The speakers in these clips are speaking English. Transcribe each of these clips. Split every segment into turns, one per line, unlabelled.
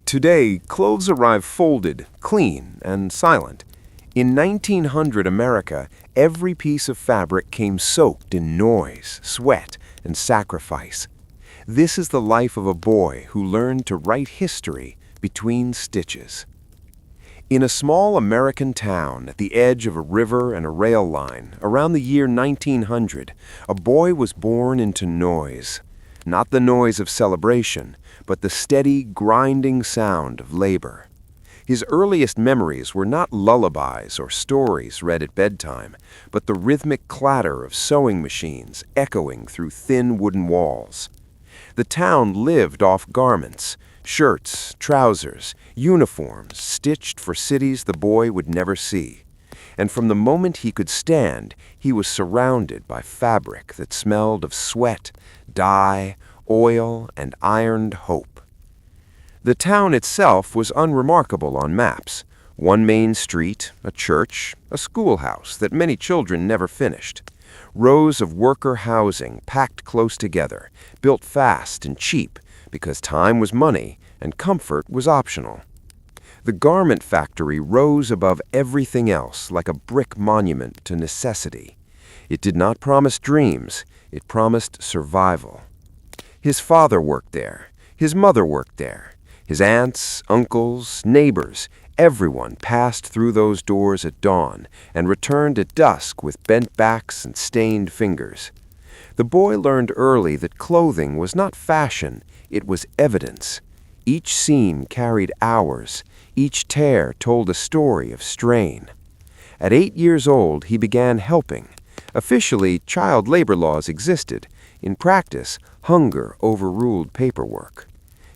Today, clothes arrive folded, clean, and silent. In 1900 America, every piece of fabric came soaked in noise, sweat, and sacrifice. This is the life of a boy who learned to write history between stitches. In a small American town at the edge of a river and a rail line, around the year 1900, a boy was born into noise. Not the noise of celebration, but the steady, grinding sound of labor. His earliest memories were not lullabies or stories read at bedtime, but the rhythmic clatter of sewing machines echoing through thin wooden walls. The town lived off garments, shirts, trousers, uniforms stitched for cities the boy would never see. And from the moment he could stand, he was surrounded by fabric that smelled of sweat, dye, oil, and ironed hope. The town itself was unremarkable on maps. One main street, a church, a schoolhouse that many children never finished. Rows of worker housing packed close together, built fast and cheap because time was money and comfort was optional. The garment factory rose above everything else like a brick monument to necessity. It did not promise dreams, it promised survival. His father worked there, his mother worked there, his aunts, uncles, neighbors, everyone passed through those doors at dawn and returned at dusk with bent backs and stained fingers. The boy learned early that clothing was not fashion, it was evidence. Each seam carried hours, each tear told a story of strain. At 8 years old, he began helping. Officially, child labor laws existed. In practice, hunger overruled paperwork.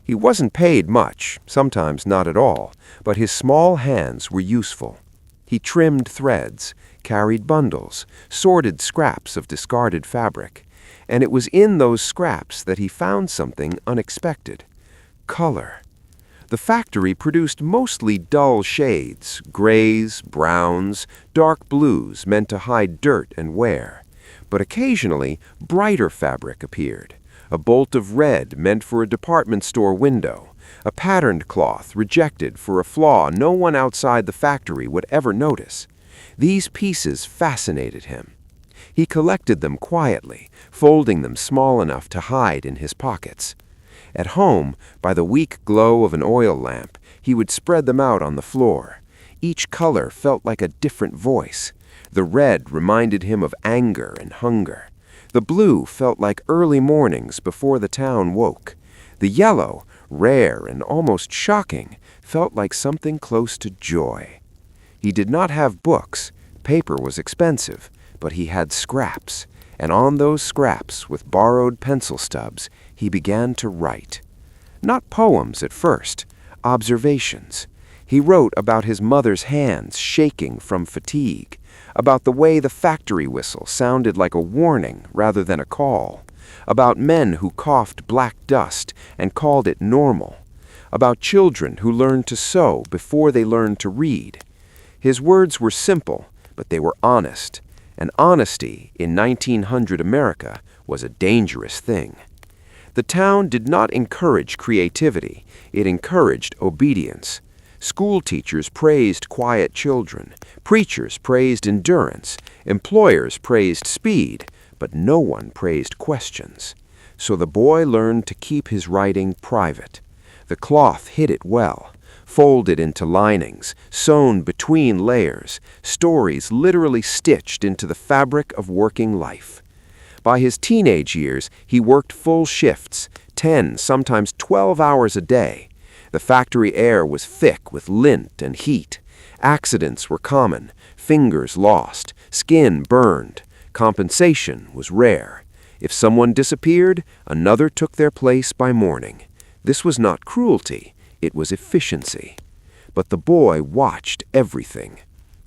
He wasn't paid much, sometimes not at all, but his small hands were useful. He trimmed threads, carried bundles, sorted scraps of discarded fabric, and it was in those scraps that he found something unexpected: color. The factory produced mostly dull shades, grays, browns, dark blues meant to hide dirt and wear. But occasionally, brighter fabric appeared. A bolt of red meant for a department store window. A patterned cloth rejected for a flaw no one outside the factory would ever notice. These pieces fascinated him. He collected them quietly, folding them small enough to hide in his pockets. At home, by the weak glow of an oil lamp, he would spread them out on the floor. Each color felt like a different voice. The red reminded him of anger and hunger. The blue felt like early mornings before the town woke. The yellow, rare and almost shocking, felt like something close to joy. He did not have books. Paper was expensive, but he had scraps. And on those scraps, with borrowed pencil stubs, he began to write. Not poems at first, observations. He wrote about his mother's hands shaking from fatigue, about the way the factory whistle sounded like a warning rather than a call, about men who coughed black dust and called it normal, about children who learned to sew before they learned to read. His words were simple, but they were honest. And honesty in 1900 America was a dangerous thing. The town did not encourage creativity, it encouraged obedience. School teachers praised quiet children, preachers praised endurance, employers praised speed, but no one praised questions. So the boy learned to keep his writing private. The cloth hid it well. Folded into linings, sewn between layers, stories literally stitched into the fabric of working life. By his teenage years, he worked full shifts, 10, sometimes 12 hours a day. The factory air was thick with lint and heat. Accidents were common, fingers lost, skin burned. Compensation was rare. If someone disappeared, another took their place by morning. This was not cruelty. It was efficiency. But the boy watched everything.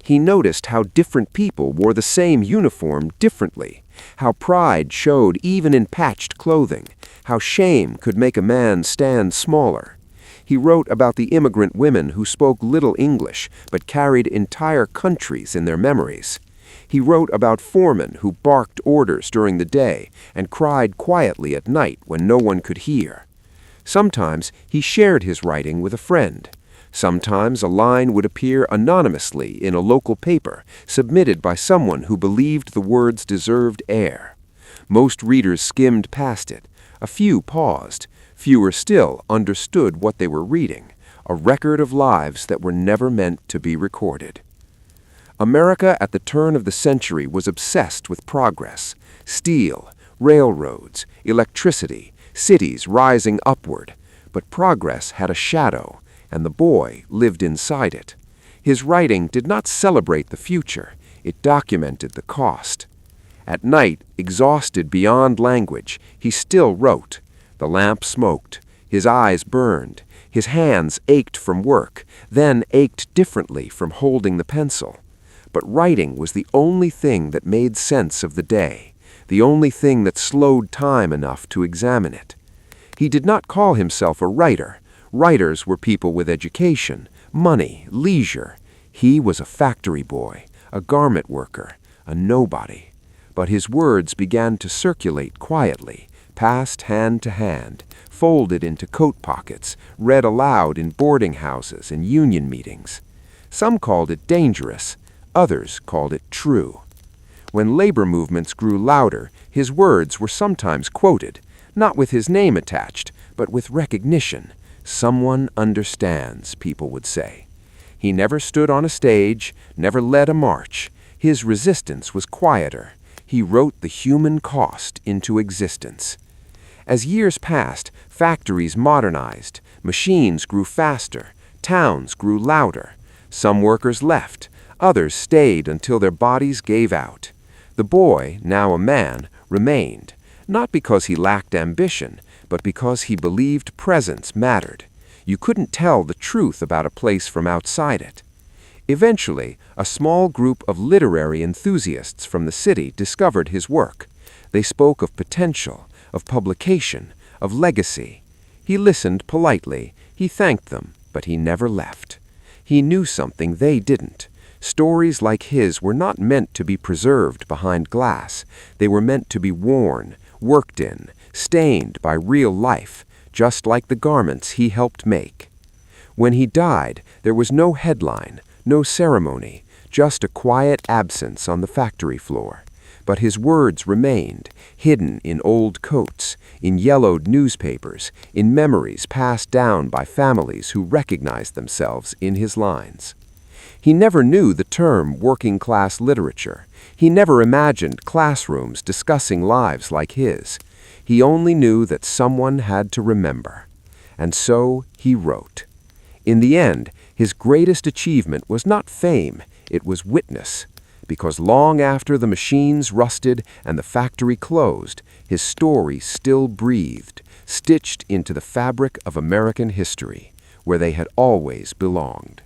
He noticed how different people wore the same uniform differently, how pride showed even in patched clothing, how shame could make a man stand smaller. He wrote about the immigrant women who spoke little English but carried entire countries in their memories. He wrote about foremen who barked orders during the day and cried quietly at night when no one could hear. Sometimes he shared his writing with a friend. Sometimes a line would appear anonymously in a local paper, submitted by someone who believed the words deserved air. Most readers skimmed past it. A few paused. Fewer still understood what they were reading, a record of lives that were never meant to be recorded. America at the turn of the century was obsessed with progress. Steel, railroads, electricity, cities rising upward. But progress had a shadow, and the boy lived inside it. His writing did not celebrate the future, it documented the cost. At night, exhausted beyond language, he still wrote. The lamp smoked, his eyes burned, his hands ached from work, then ached differently from holding the pencil. But writing was the only thing that made sense of the day, the only thing that slowed time enough to examine it. He did not call himself a writer. Writers were people with education, money, leisure. He was a factory boy, a garment worker, a nobody. But his words began to circulate quietly, passed hand to hand, folded into coat pockets, read aloud in boarding houses and union meetings. Some called it dangerous, others called it true. When labor movements grew louder, his words were sometimes quoted, not with his name attached, but with recognition. Someone understands, people would say. He never stood on a stage, never led a march. His resistance was quieter. He wrote the human cost into existence. As years passed, factories modernized, machines grew faster, towns grew louder. Some workers left, others stayed until their bodies gave out. The boy, now a man, remained, not because he lacked ambition, but because he believed presence mattered. You couldn't tell the truth about a place from outside it. Eventually, a small group of literary enthusiasts from the city discovered his work. They spoke of potential, of publication, of legacy. He listened politely, he thanked them, but he never left. He knew something they didn't. Stories like his were not meant to be preserved behind glass. They were meant to be worn, worked in, stained by real life, just like the garments he helped make. When he died, there was no headline, no ceremony, just a quiet absence on the factory floor. But his words remained, hidden in old coats, in yellowed newspapers, in memories passed down by families who recognized themselves in his lines. He never knew the term working-class literature. He never imagined classrooms discussing lives like his. He only knew that someone had to remember. And so he wrote. In the end, his greatest achievement was not fame, it was witness. Because long after the machines rusted and the factory closed, his story still breathed, stitched into the fabric of American history, where they had always belonged.